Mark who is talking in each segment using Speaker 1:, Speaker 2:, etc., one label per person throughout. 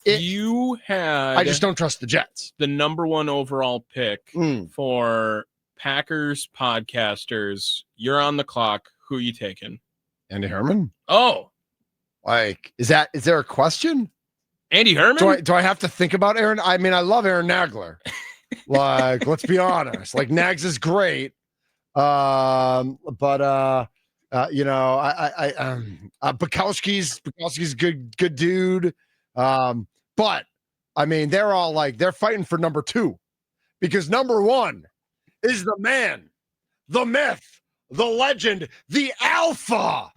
Speaker 1: You had
Speaker 2: I just don't trust the Jets.
Speaker 1: The number one overall pick for Packers podcasters. You're on the clock. Who are you taking?
Speaker 2: Andy Herman.
Speaker 1: Oh,
Speaker 2: like, is there a question?
Speaker 1: Andy Herman?
Speaker 2: Do I have to think about Aaron? I mean, I love Aaron Nagler. Like, let's be honest. Like, Nags is great. Bukowski's good dude. But I mean, they're all like, they're fighting for number 2 because number 1 is the man, the myth, the legend, the alpha,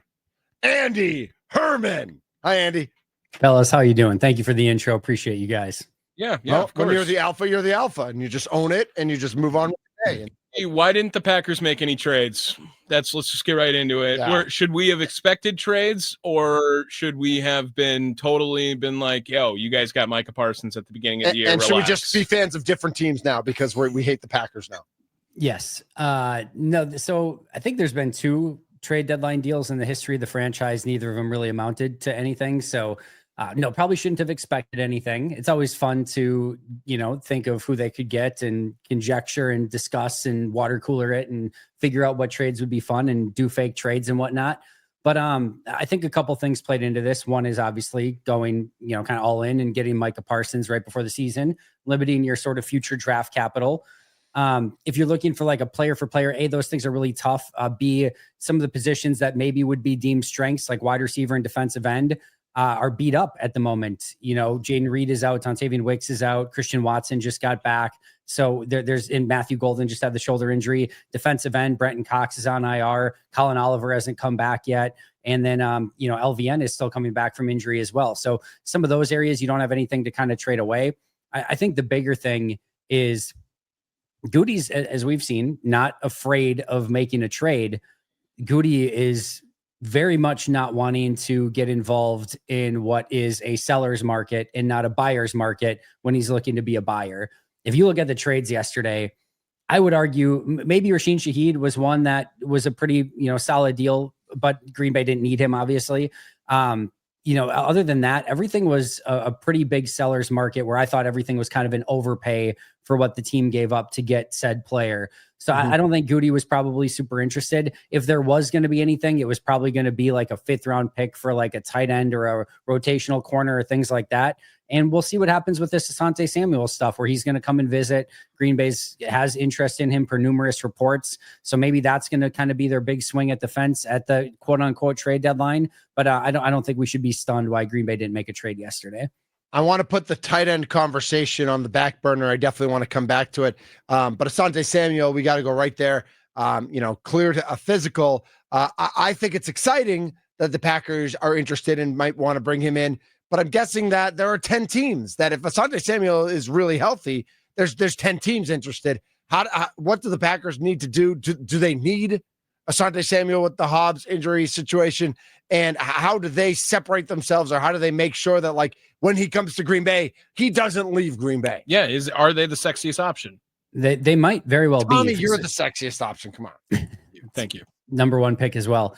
Speaker 2: Andy Herman. Hi, Andy.
Speaker 3: Fellas, how you doing? Thank you for the intro. Appreciate you guys.
Speaker 1: Yeah.
Speaker 2: Well, when you're the alpha, and you just own it, and you just move on with the day.
Speaker 1: Hey, why didn't the Packers make any trades? Let's just get right into it.
Speaker 2: Yeah.
Speaker 1: Should we have expected trades, or should we have been like, yo, you guys got Micah Parsons at the beginning of the year?
Speaker 2: And should we just be fans of different teams now because we hate the Packers now?
Speaker 3: Yes. No. So I think there's been 2 trade deadline deals in the history of the franchise. Neither of them really amounted to anything. So no, probably shouldn't have expected anything. It's always fun to, think of who they could get and conjecture and discuss and water cooler it and figure out what trades would be fun and do fake trades and whatnot. But I think a couple things played into this. One is obviously going, kind of all in and getting Micah Parsons right before the season, limiting your sort of future draft capital. If you're looking for like a player for player, A, those things are really tough. B, some of the positions that maybe would be deemed strengths like wide receiver and defensive end are beat up at the moment. Jaden Reed is out, Dontavian Wicks is out, Christian Watson just got back. So and Matthew Golden just had the shoulder injury. Defensive end, Brenton Cox is on IR. Colin Oliver hasn't come back yet. And then, LVN is still coming back from injury as well. So some of those areas, you don't have anything to kind of trade away. I think the bigger thing is Goody's, as we've seen, not afraid of making a trade. Goody is very much not wanting to get involved in what is a seller's market and not a buyer's market when he's looking to be a buyer. If you look at the trades yesterday, I would argue maybe Rasheen Shaheed was one that was a pretty, solid deal, but Green Bay didn't need him, obviously. Other than that, everything was a pretty big seller's market where I thought everything was kind of an overpay for what the team gave up to get said player. So I don't think Goody was probably super interested. If there was going to be anything, it was probably going to be like a 5th round pick for like a tight end or a rotational corner or things like that. And we'll see what happens with this Asante Samuel stuff where he's going to come and visit. Green Bay has interest in him per numerous reports. So maybe that's going to kind of be their big swing at the fence at the quote unquote trade deadline. But I don't think we should be stunned why Green Bay didn't make a trade yesterday.
Speaker 2: I want to put the tight end conversation on the back burner. I definitely want to come back to it. But Asante Samuel, we got to go right there. Clear to a physical. I think it's exciting that the Packers are interested and might want to bring him in. But I'm guessing that there are 10 teams that if Asante Samuel is really healthy, there's 10 teams interested. What do the Packers need to do? Do they need Asante Samuel with the Hobbs injury situation? And how do they separate themselves, or how do they make sure that, like, when he comes to Green Bay, he doesn't leave Green Bay?
Speaker 1: Yeah, are they the sexiest option?
Speaker 3: They might very well be.
Speaker 2: Tommy, you're the sexiest option. Come on.
Speaker 1: Thank you.
Speaker 3: Number 1 pick as well.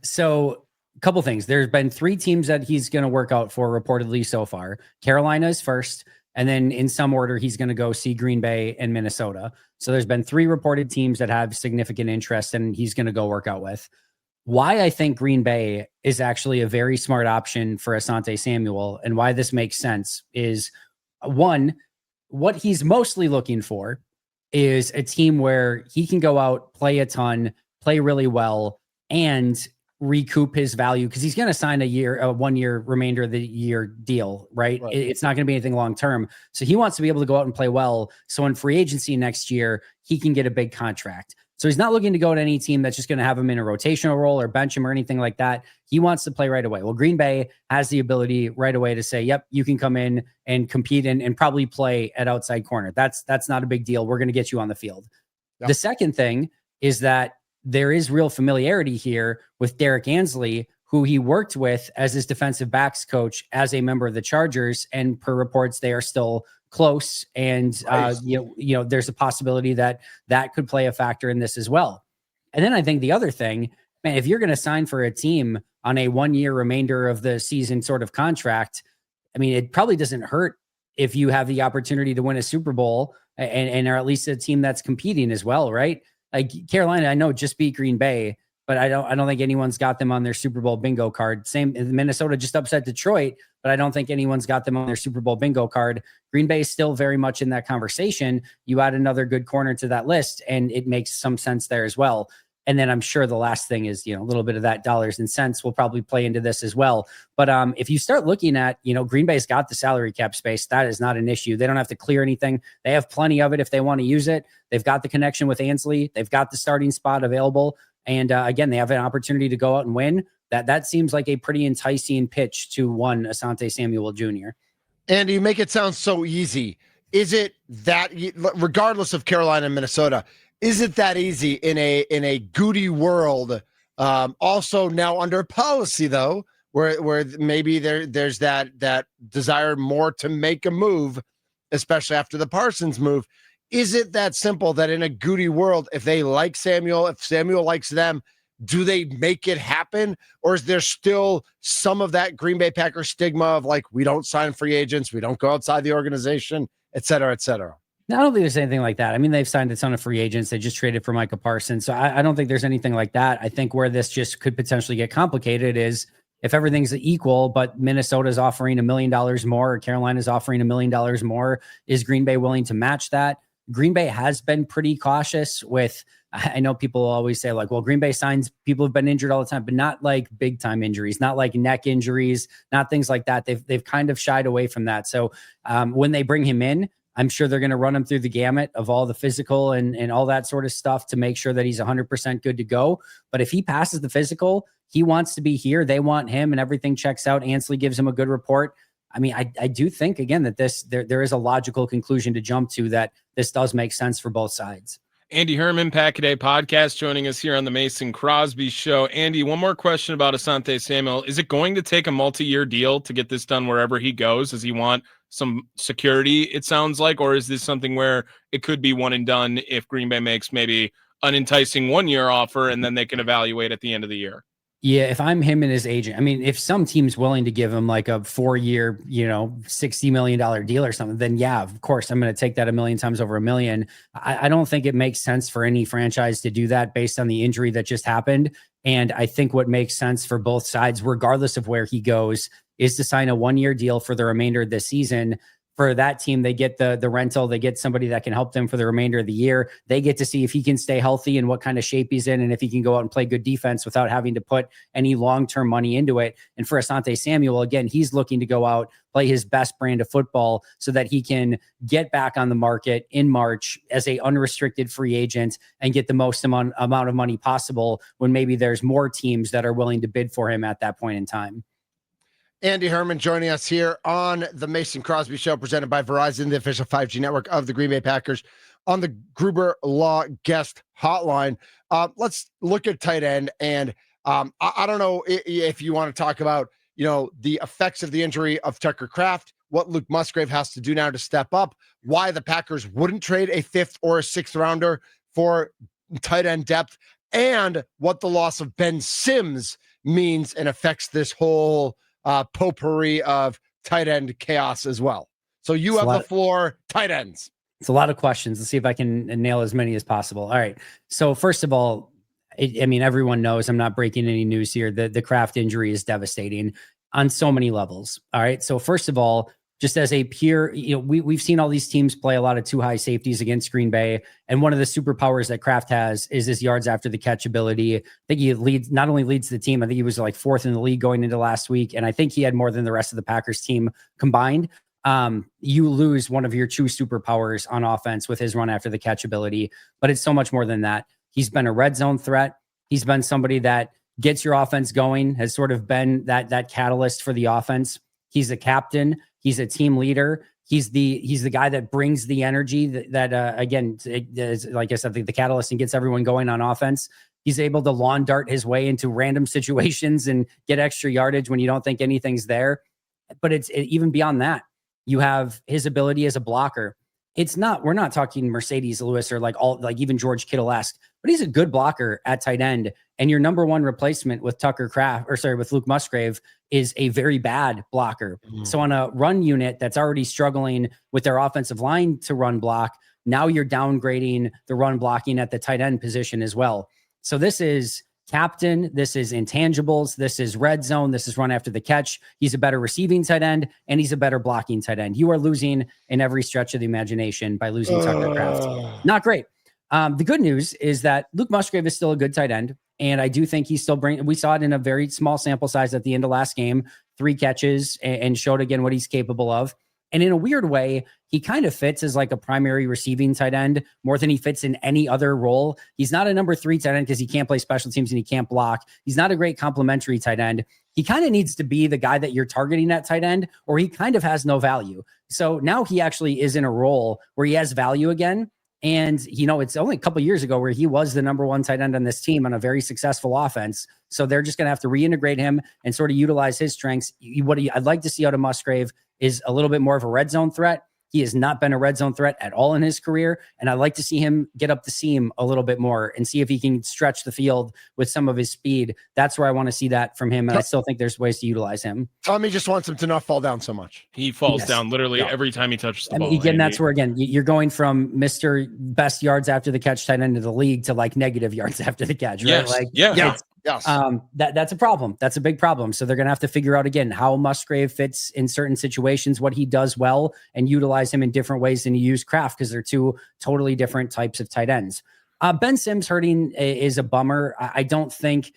Speaker 3: So a couple things. There's been 3 teams that he's going to work out for reportedly so far. Carolina is first, and then in some order, he's going to go see Green Bay and Minnesota. So there's been 3 reported teams that have significant interest, and he's going to go work out with. Why I think Green Bay is actually a very smart option for Asante Samuel and why this makes sense is, one, what he's mostly looking for is a team where he can go out, play a ton, play really well, and recoup his value because he's going to sign a 1 year remainder of the year deal, right? It's not going to be anything long term. So he wants to be able to go out and play well. So in free agency next year, he can get a big contract. So he's not looking to go to any team that's just going to have him in a rotational role or bench him or anything like that. He wants to play right away. Well, Green Bay has the ability right away to say, yep, you can come in and compete and probably play at outside corner. That's not a big deal. We're going to get you on the field. Yep. The second thing is that there is real familiarity here with Derek Ansley, who he worked with as his defensive backs coach as a member of the Chargers. And per reports, they are still close. And,
Speaker 2: nice.
Speaker 3: There's a possibility that could play a factor in this as well. And then I think the other thing, man, if you're going to sign for a team on a 1 year remainder of the season sort of contract, I mean, it probably doesn't hurt if you have the opportunity to win a Super Bowl and are at least a team that's competing as well, right? Like Carolina, I know just beat Green Bay, but I don't think anyone's got them on their Super Bowl bingo card. Same, Minnesota just upset Detroit, but I don't think anyone's got them on their Super Bowl bingo card. Green Bay is still very much in that conversation. You add another good corner to that list, and it makes some sense there as well. And then I'm sure the last thing is, a little bit of that dollars and cents will probably play into this as well. But if you start looking at, Green Bay's got the salary cap space. That is not an issue. They don't have to clear anything. They have plenty of it if they want to use it. They've got the connection with Ansley. They've got the starting spot available. And again, they have an opportunity to go out and win. That seems like a pretty enticing pitch to one Asante Samuel Jr.
Speaker 2: And you make it sound so easy. Is it that, regardless of Carolina and Minnesota, is it that easy in a Goody world? Also now under policy though, where maybe there's that desire more to make a move, especially after the Parsons move. Is it that simple that in a Goody world, if they like Samuel, if Samuel likes them, do they make it happen? Or is there still some of that Green Bay Packers stigma of like, we don't sign free agents, we don't go outside the organization, et cetera, et cetera?
Speaker 3: I don't think there's anything like that. I mean, they've signed a ton of free agents. They just traded for Micah Parsons. So I don't think there's anything like that. I think where this just could potentially get complicated is if everything's equal, but Minnesota's offering $1 million more, or Carolina's offering $1 million more, is Green Bay willing to match that? Green Bay has been pretty cautious with, I know people always say like, well, Green Bay signs people who've been injured all the time, but not like big time injuries, not like neck injuries, not things like that. They've kind of shied away from that. So when they bring him in, I'm sure they're going to run him through the gamut of all the physical and all that sort of stuff to make sure that he's 100% good to go. But if he passes the physical, he wants to be here. They want him and everything checks out. Ansley gives him a good report. I mean, I do think, again, that there is a logical conclusion to jump to that this does make sense for both sides.
Speaker 1: Andy Herman, Pack a Day Podcast, joining us here on the Mason Crosby Show. Andy, one more question about Asante Samuel. Is it going to take a multi-year deal to get this done wherever he goes? Does he want some security, it sounds like? Or is this something where it could be one and done if Green Bay makes maybe an enticing one-year offer and then they can evaluate at the end of the year?
Speaker 3: Yeah, if I'm him and his agent, I mean, if some team's willing to give him like a 4-year, $60 million deal or something, then yeah, of course, I'm going to take that a million times over $1 million. I don't think it makes sense for any franchise to do that based on the injury that just happened. And I think what makes sense for both sides, regardless of where he goes, is to sign a 1-year deal for the remainder of the season. For that team, they get the rental, they get somebody that can help them for the remainder of the year. They get to see if he can stay healthy and what kind of shape he's in, and if he can go out and play good defense without having to put any long-term money into it. And for Asante Samuel, again, he's looking to go out, play his best brand of football so that he can get back on the market in March as a unrestricted free agent and get the most amount of money possible when maybe there's more teams that are willing to bid for him at that point in time.
Speaker 2: Andy Herman joining us here on the Mason Crosby Show, presented by Verizon, the official 5G network of the Green Bay Packers, on the Gruber Law Guest Hotline. Let's look at tight end. And I don't know if you want to talk about, the effects of the injury of Tucker Kraft, what Luke Musgrave has to do now to step up, why the Packers wouldn't trade a 5th or a 6th rounder for tight end depth, and what the loss of Ben Sims means and affects this whole potpourri of tight end chaos as well. So you have the floor, tight ends.
Speaker 3: It's a lot of questions. Let's see if I can nail as many as possible. All right. So first of all, I mean, everyone knows I'm not breaking any news here. The Kraft injury is devastating on so many levels. All right. So first of all, just as a pure, we've seen all these teams play a lot of 2 high safeties against Green Bay. And one of the superpowers that Kraft has is his yards after the catch ability. I think he not only leads the team, I think he was like 4th in the league going into last week. And I think he had more than the rest of the Packers team combined. You lose one of your true superpowers on offense with his run after the catch ability, but it's so much more than that. He's been a red zone threat. He's been somebody that gets your offense going, has sort of been that catalyst for the offense. He's a captain. He's a team leader. He's the guy that brings the energy that again, is, like I said, the catalyst and gets everyone going on offense. He's able to lawn dart his way into random situations and get extra yardage when you don't think anything's there. But it's even beyond that. You have his ability as a blocker. it's not, we're not talking Mercedes Lewis or like even George Kittle-esque, but he's a good blocker at tight end. And your number one replacement with with Luke Musgrave is a very bad blocker. So on a run unit that's already struggling with their offensive line to run block, now you're downgrading the run blocking at the tight end position as well. So this is captain, this is intangibles, this is red zone, this is run after the catch. He's a better receiving tight end, and he's a better blocking tight end. You are losing in every stretch of the imagination by losing Tucker Kraft. Not great. The good news is that Luke Musgrave is still a good tight end, and I do think he's still we saw it in a very small sample size at the end of last game, 3 catches, and showed again what he's capable of. And in a weird way, he kind of fits as like a primary receiving tight end more than he fits in any other role. He's not a number 3 tight end because he can't play special teams and he can't block. He's not a great complementary tight end. He kind of needs to be the guy that you're targeting at tight end, or he kind of has no value. So now he actually is in a role where he has value again. And, it's only a couple of years ago where he was the number 1 tight end on this team on a very successful offense. So they're just going to have to reintegrate him and sort of utilize his strengths. What I'd like to see out of Musgrave is a little bit more of a red zone threat. He has not been a red zone threat at all in his career. And I'd like to see him get up the seam a little bit more and see if he can stretch the field with some of his speed. That's where I want to see that from him. And I still think there's ways to utilize him.
Speaker 2: Tommy just wants him to not fall down so much.
Speaker 1: He falls down literally every time he touches the ball.
Speaker 3: Again, that's where, again, you're going from Mr. Best yards after the catch tight end of the league to like negative yards after the catch, right?
Speaker 1: Yes.
Speaker 2: Yes.
Speaker 3: That's a problem. That's a big problem. So they're going to have to figure out again how Musgrave fits in certain situations, what he does well, and utilize him in different ways than you use Kraft, because they're 2 totally different types of tight ends. Ben Sims hurting is a bummer. I don't think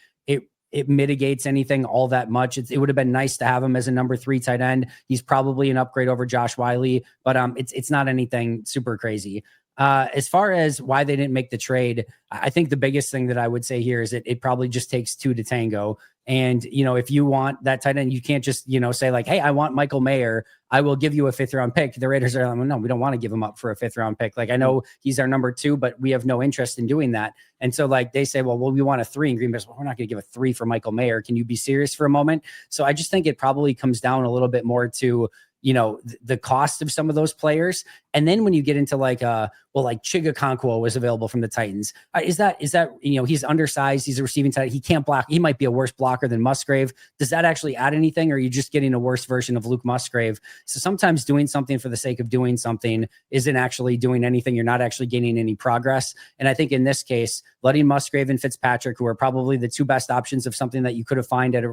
Speaker 3: it mitigates anything all that much. It would have been nice to have him as a number 3 tight end. He's probably an upgrade over Josh Wiley, but it's not anything super crazy. As far as why they didn't make the trade, I think the biggest thing that I would say here is that it probably just takes 2 to tango. And, if you want that tight end, you can't just, say like, hey, I want Michael Mayer, I will give you a 5th round pick. The Raiders are like, well, no, we don't want to give him up for a 5th round pick. Like, I know he's our number 2, but we have no interest in doing that. And so like they say, well, we want a 3, and Green Bay's, well, we're not going to give a 3 for Michael Mayer. Can you be serious for a moment? So I just think it probably comes down a little bit more to, the cost of some of those players. And then when you get into like Chiga Okonkwo was available from the Titans. Is that, he's undersized. He's a receiving tight end. He can't block. He might be a worse blocker than Musgrave. Does that actually add anything? Or are you just getting a worse version of Luke Musgrave? So sometimes doing something for the sake of doing something isn't actually doing anything. You're not actually gaining any progress. And I think in this case, letting Musgrave and Fitzpatrick, who are probably the 2 best options of something that you could have found at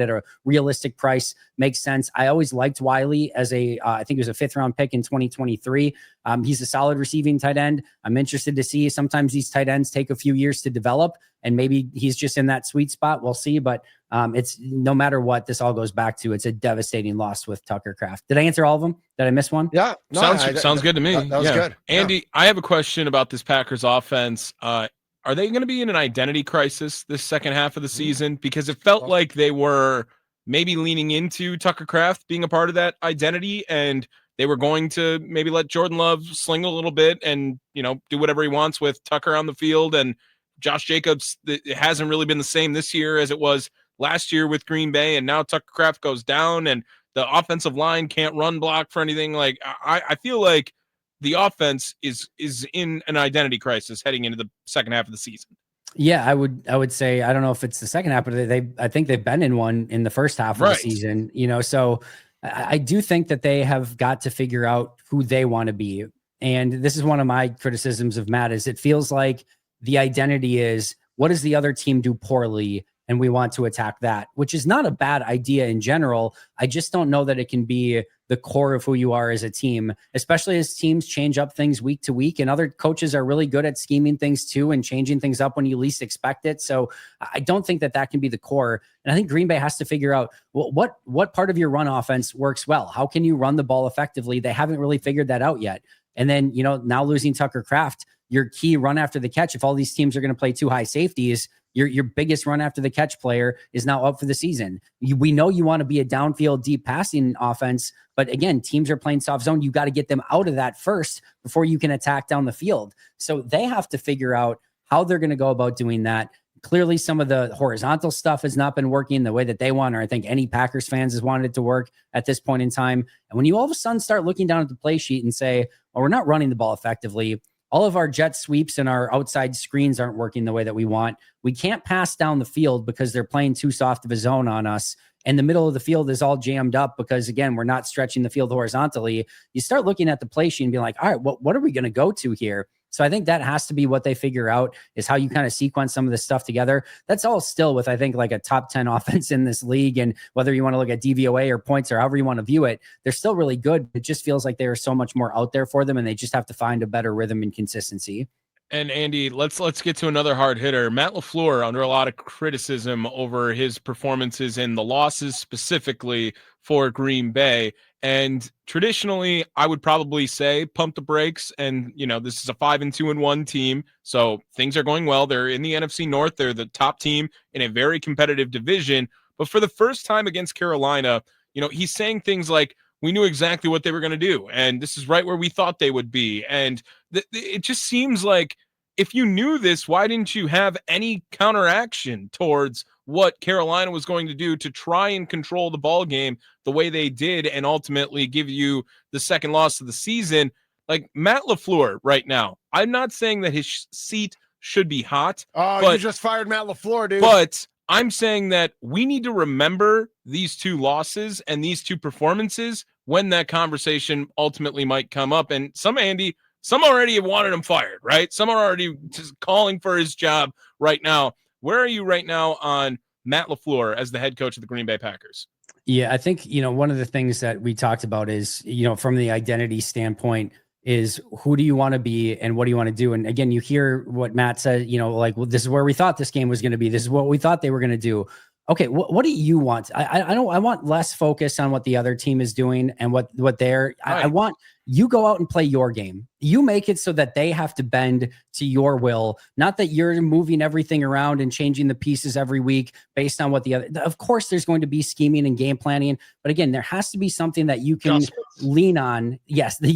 Speaker 3: a realistic price, makes sense. I always liked Wiley as I think he was a 5th round pick in 2023. He's a solid receiving tight end. I'm interested to see. Sometimes these tight ends take a few years to develop, and maybe he's just in that sweet spot. We'll see. But it's no matter what, this all goes back to, it's a devastating loss with Tucker Kraft. Did I answer all of them? Did I miss one?
Speaker 2: Yeah. No,
Speaker 1: sounds good to me.
Speaker 2: That was good.
Speaker 1: Andy, I have a question about this Packers offense. Are they going to be in an identity crisis this second half of the season? Because it felt like they were maybe leaning into Tucker Kraft being a part of that identity, and they were going to maybe let Jordan Love sling a little bit and, do whatever he wants with Tucker on the field. And Josh Jacobs, it hasn't really been the same this year as it was last year with Green Bay. And now Tucker Kraft goes down and the offensive line can't run block for anything. Like, I feel like the offense is in an identity crisis heading into the second half of the season.
Speaker 3: Yeah, I would say, I don't know if it's the second half, but I think they've been in one in the first half of the season, so I do think that they have got to figure out who they want to be. And this is one of my criticisms of Matt, is it feels like the identity is, what does the other team do poorly? And we want to attack that, which is not a bad idea in general. I just don't know that it can be the core of who you are as a team, especially as teams change up things week to week. And other coaches are really good at scheming things too and changing things up when you least expect it. So I don't think that can be the core. And I think Green Bay has to figure out, well, what part of your run offense works well? How can you run the ball effectively? They haven't really figured that out yet. And then, now losing Tucker Kraft, your key run after the catch, if all these teams are going to play 2 high safeties, your biggest run after the catch player is now up for the season. We know you want to be a downfield, deep passing offense, but again, teams are playing soft zone. You got to get them out of that first before you can attack down the field. So they have to figure out how they're going to go about doing that. Clearly, some of the horizontal stuff has not been working the way that they want, or I think any Packers fans has wanted it to work at this point in time. And when you all of a sudden start looking down at the play sheet and say, we're not running the ball effectively. All of our jet sweeps and our outside screens aren't working the way that we want. We can't pass down the field because they're playing too soft of a zone on us. And the middle of the field is all jammed up because, again, we're not stretching the field horizontally. You start looking at the play sheet and being like, all right, what are we going to go to here? So I think that has to be what they figure out, is how you kind of sequence some of this stuff together. That's all still with, I think, like a top 10 offense in this league. And whether you want to look at DVOA or points or however you want to view it, they're still really good. It just feels like there is so much more out there for them, and they just have to find a better rhythm and consistency.
Speaker 1: And Andy, let's get to another hard hitter. Matt Lafleur, under a lot of criticism over his performances and the losses specifically for Green Bay. And traditionally, I would probably say pump the brakes. And, this is a 5-2-1 team. So things are going well. They're in the NFC North. They're the top team in a very competitive division. But for the first time against Carolina, he's saying things like, we knew exactly what they were going to do, and this is right where we thought they would be. And it just seems like, if you knew this, why didn't you have any counteraction towards what Carolina was going to do to try and control the ball game the way they did and ultimately give you the second loss of the season? Like Matt Lafleur right now, I'm not saying that his seat should be hot.
Speaker 2: Oh, you just fired Matt Lafleur, dude.
Speaker 1: But I'm saying that we need to remember these two losses and these two performances when that conversation ultimately might come up. And some already have wanted him fired, right? Some are already just calling for his job right now. Where are you right now on Matt Lafleur as the head coach of the Green Bay Packers?
Speaker 3: Yeah, I think, one of the things that we talked about is, from the identity standpoint, is who do you want to be and what do you want to do? And again, you hear what Matt said, well, this is where we thought this game was going to be. This is what we thought they were going to do. Okay, what do you want? I want less focus on what the other team is doing and what they're. Right. I want you go out and play your game. You make it so that they have to bend to your will, not that you're moving everything around and changing the pieces every week based on what the other. Of course, there's going to be scheming and game planning, but again, there has to be something that you can lean on. Yes, that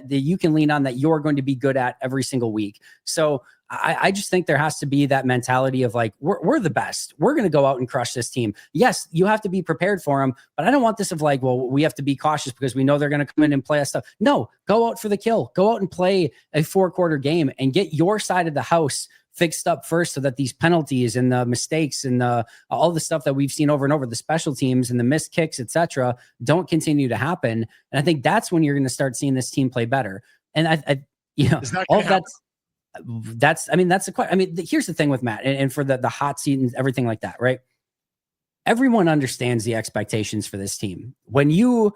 Speaker 3: you can lean on, that you're going to be good at every single week. So I just think there has to be that mentality of like, we're the best. We're going to go out and crush this team. Yes, you have to be prepared for them, but I don't want this of like, well, we have to be cautious because we know they're going to come in and play us stuff. No, go out for the kill. Go out and play a 4-quarter game and get your side of the house fixed up first, so that these penalties and the mistakes and all the stuff that we've seen over and over, the special teams and the missed kicks, etc., don't continue to happen. And I think that's when you're going to start seeing this team play better. And all of that's the question. Here's the thing with Matt and for the hot seat and everything like that, right? Everyone understands the expectations for this team. When you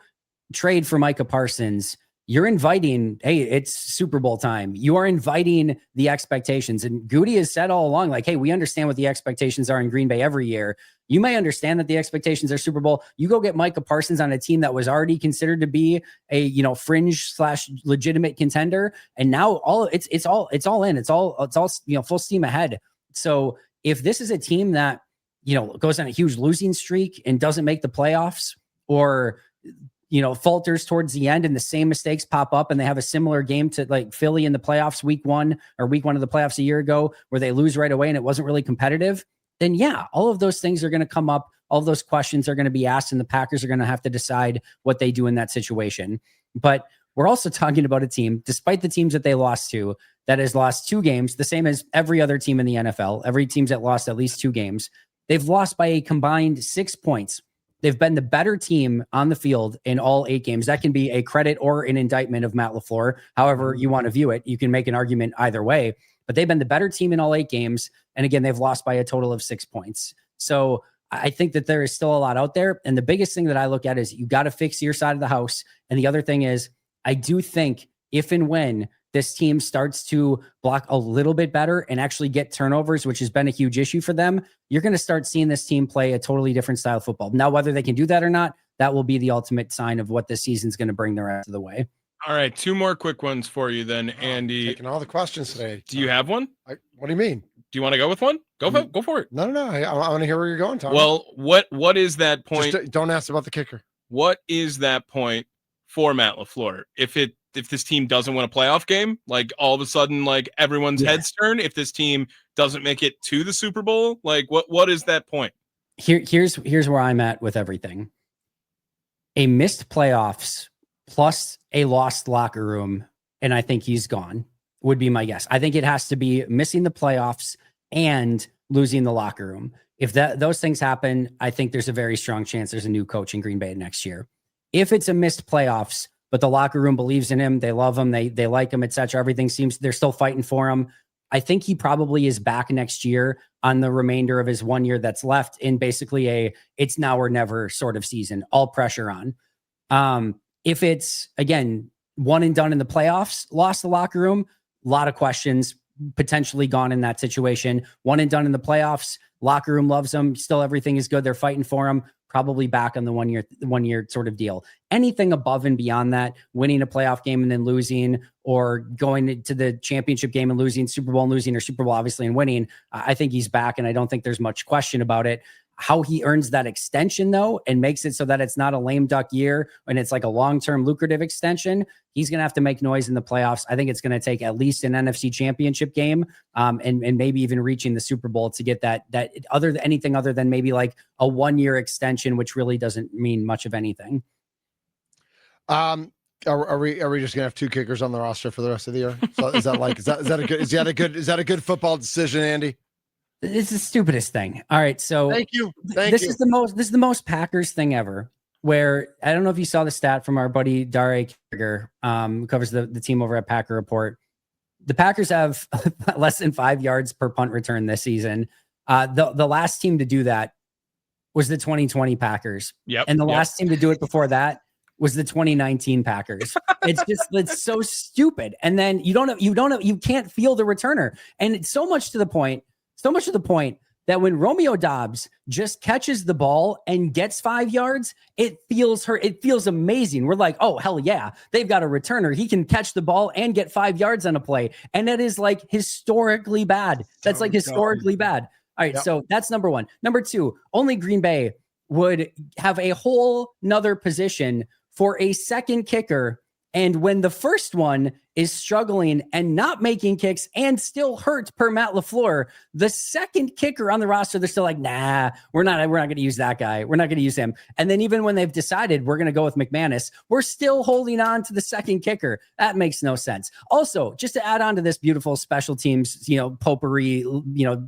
Speaker 3: trade for Micah Parsons, you're inviting, hey, it's Super Bowl time. You are inviting the expectations. And Goody has said all along, like, hey, we understand what the expectations are in Green Bay every year. You may understand that the expectations are Super Bowl. You go get Micah Parsons on a team that was already considered to be a, fringe / legitimate contender. And now it's all in. It's all full steam ahead. So if this is a team that, goes on a huge losing streak and doesn't make the playoffs, or falters towards the end and the same mistakes pop up and they have a similar game to like Philly in the playoffs week one of the playoffs a year ago, where they lose right away and it wasn't really competitive, then yeah, all of those things are going to come up. All of those questions are going to be asked, and the Packers are going to have to decide what they do in that situation. But we're also talking about a team, despite the teams that they lost to, that has lost 2 games, the same as every other team in the NFL. Every team's that lost at least 2 games. They've lost by a combined 6 points. They've been the better team on the field in all 8 games. That can be a credit or an indictment of Matt Lafleur. However you want to view it, you can make an argument either way. But they've been the better team in all 8 games. And again, they've lost by a total of 6 points. So I think that there is still a lot out there. And the biggest thing that I look at is you got to fix your side of the house. And the other thing is, I do think if and when this team starts to block a little bit better and actually get turnovers, which has been a huge issue for them, you're going to start seeing this team play a totally different style of football. Now, whether they can do that or not, that will be the ultimate sign of what this season's going to bring the rest of the way.
Speaker 1: All right, 2 more quick ones for you then, Andy.
Speaker 2: Taking all the questions today.
Speaker 1: Do you have one?
Speaker 2: What do you mean?
Speaker 1: Do you want to go with one? Go for it.
Speaker 2: No. I want to hear where you're going, Tom.
Speaker 1: Well, what is that point?
Speaker 2: Just don't ask about the kicker.
Speaker 1: What is that point for Matt Lafleur? If this team doesn't win a playoff game, like all of a sudden, like everyone's heads turn. If this team doesn't make it to the Super Bowl, like what is that point?
Speaker 3: Here's where I'm at with everything. A missed playoffs plus a lost locker room and I think he's gone, would be my guess. I think it has to be missing the playoffs and losing the locker room. If those things happen, I think there's a very strong chance there's a new coach in Green Bay next year. If it's a missed playoffs, but the locker room believes in him, they love him, they like him, etc. Everything seems they're still fighting for him. I think he probably is back next year on the remainder of his 1 year that's left in basically a it's now or never sort of season, all pressure on. If it's, again, one and done in the playoffs, lost the locker room, a lot of questions, potentially gone in that situation. One and done in the playoffs, locker room loves him, still everything is good, they're fighting for him, probably back on the 1 year sort of deal. Anything above and beyond that, winning a playoff game and then losing, or going to the championship game and losing, Super Bowl and losing, or Super Bowl obviously and winning, I think he's back, and I don't think there's much question about it. How he earns that extension, though, and makes it so that it's not a lame duck year and it's like a long-term lucrative extension, he's going to have to make noise in the playoffs. I think it's going to take at least an NFC championship game, and maybe even reaching the Super Bowl to get that anything other than maybe like a 1 year extension, which really doesn't mean much of anything.
Speaker 2: Are we just gonna have two kickers on the roster for the rest of the year? So is that a good football decision, Andy?
Speaker 3: It's the stupidest thing. All right, so
Speaker 2: thank you.
Speaker 3: This is the most Packers thing ever. Where I don't know if you saw the stat from our buddy Dare Krieger, who covers the team over at Packer Report. The Packers have less than 5 yards per punt return this season. The last team to do that was the 2020 Packers.
Speaker 1: Yep.
Speaker 3: And the last team to do it before that was the 2019 Packers. It's so stupid. And then you can't feel the returner. And it's so much to the point that when Romeo Doubs just catches the ball and gets 5 yards, it feels amazing. We're like, oh, hell yeah, they've got a returner. He can catch the ball and get 5 yards on a play. And that is like historically bad. That's like historically bad. All right, So that's number one. Number two, only Green Bay would have a whole nother position for a second kicker. And when the first one is struggling and not making kicks and still hurt per Matt Lafleur, the second kicker on the roster, they're still like, nah, we're not going to use that guy. We're not going to use him. And then even when they've decided we're going to go with McManus, we're still holding on to the second kicker. That makes no sense. Also, just to add on to this beautiful special teams, potpourri,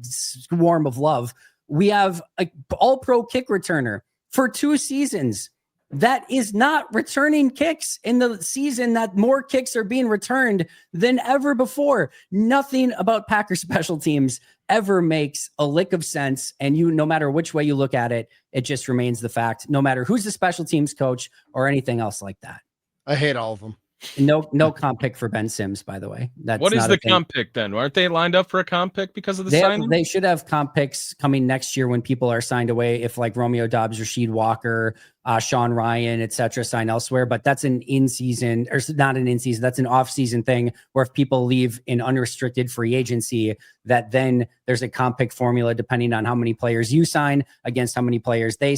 Speaker 3: swarm of love, we have an all-pro kick returner for 2 seasons that is not returning kicks in the season that more kicks are being returned than ever before. Nothing about Packer special teams ever makes a lick of sense. And no matter which way you look at it, it just remains the fact, no matter who's the special teams coach or anything else like that.
Speaker 2: I hate all of them.
Speaker 3: No comp pick for Ben Sims, by the way.
Speaker 1: What is the comp pick then? Aren't they lined up for a comp pick because of the signing?
Speaker 3: They should have comp picks coming next year when people are signed away. If like Romeo Doubs, Rasheed Walker, Sean Ryan, etc., sign elsewhere. But that's an in-season, or not an in-season. That's an off-season thing where if people leave in unrestricted free agency, that then there's a comp pick formula depending on how many players you sign against how many players they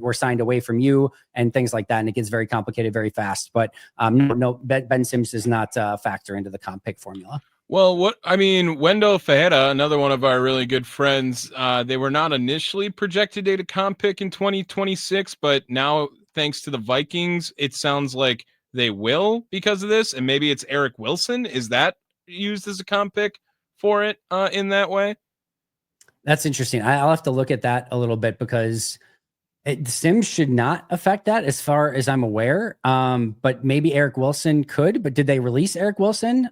Speaker 3: were signed away from you and things like that. And it gets very complicated very fast. But no, Ben Sims does not factor into the comp pick formula.
Speaker 1: Well, Wendell Fajeda, another one of our really good friends, they were not initially projected to comp pick in 2026, but now thanks to the Vikings, it sounds like they will because of this. And maybe it's Eric Wilson. Is that used as a comp pick for it in that way?
Speaker 3: That's interesting. I'll have to look at that a little bit because Sims should not affect that as far as I'm aware. But maybe Eric Wilson could, but did they release Eric Wilson?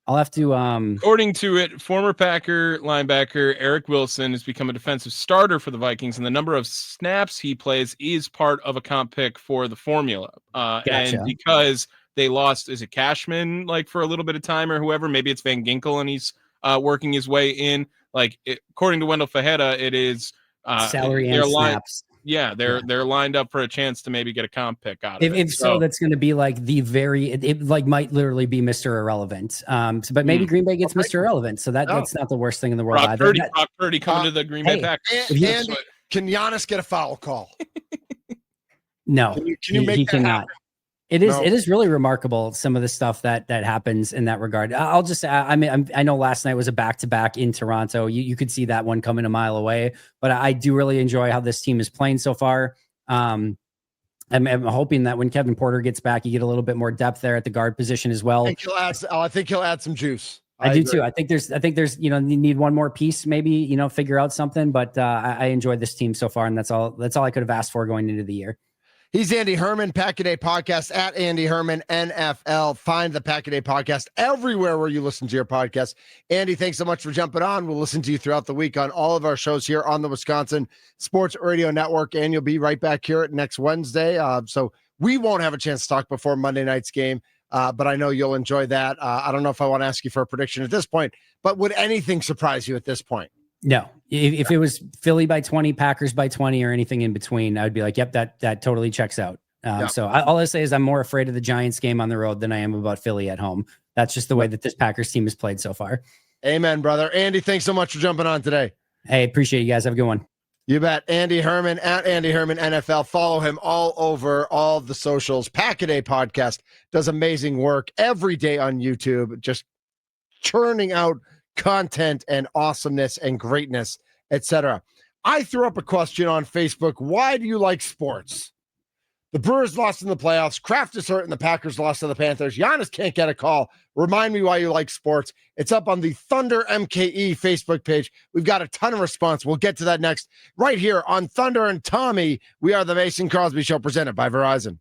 Speaker 3: I'll have to
Speaker 1: according to it, former Packer linebacker Eric Wilson has become a defensive starter for the Vikings, and the number of snaps he plays is part of a comp pick for the formula.
Speaker 3: Gotcha.
Speaker 1: And because they lost, is it Cashman like for a little bit of time or whoever, maybe it's Van Ginkel and he's working his way in. According to Wendell Fajeda, it is
Speaker 3: salary and snaps.
Speaker 1: They're lined up for a chance to maybe get a comp pick out of it.
Speaker 3: If so, that's going to be like it might literally be Mr. Irrelevant. But maybe Green Bay gets Mr. Irrelevant, so that's not the worst thing in the world.
Speaker 1: Brock Purdy coming to the Green Bay Packers.
Speaker 2: And can Giannis get a foul call?
Speaker 3: No,
Speaker 2: can you make
Speaker 3: he
Speaker 2: that
Speaker 3: cannot.
Speaker 2: happen?
Speaker 3: It is really remarkable, some of the stuff that happens in that regard. I'll just I know last night was a back-to-back in Toronto. You could see that one coming a mile away, but I do really enjoy how this team is playing so far. I'm hoping that when Kevin Porter gets back, you get a little bit more depth there at the guard position as well.
Speaker 2: I think he'll add some juice.
Speaker 3: I do too. I think there's, you need one more piece, maybe, figure out something, but I enjoyed this team so far, and that's all I could have asked for going into the year.
Speaker 2: He's Andy Herman, Pack a Day Podcast at Andy Herman NFL. Find the Pack a Day Podcast everywhere where you listen to your podcast. Andy, thanks so much for jumping on. We'll listen to you throughout the week on all of our shows here on the Wisconsin Sports Radio Network, and you'll be right back here next Wednesday. So we won't have a chance to talk before Monday night's game, but I know you'll enjoy that. I don't know if I want to ask you for a prediction at this point, but would anything surprise you at this point?
Speaker 3: No, if it was Philly by 20, Packers by 20, or anything in between, I would be like, yep, that totally checks out. So all I say is I'm more afraid of the Giants game on the road than I am about Philly at home. That's just the way that this Packers team has played so far.
Speaker 2: Amen, brother. Andy, thanks so much for jumping on today.
Speaker 3: Hey, appreciate you guys. Have a good one.
Speaker 2: You bet. Andy Herman at Andy Herman NFL. Follow him all over all the socials. Pack a Day Podcast does amazing work every day on YouTube, just churning out content and awesomeness and greatness, etc. I threw up a question on Facebook. Why do you like sports? The Brewers lost in the playoffs. Kraft is hurt and the Packers lost to the Panthers. Giannis can't get a call. Remind me why you like sports. It's up on the Thunder MKE Facebook page. We've got a ton of response. We'll get to that next right here on Thunder and Tommy. We are the Mason Crosby Show presented by Verizon.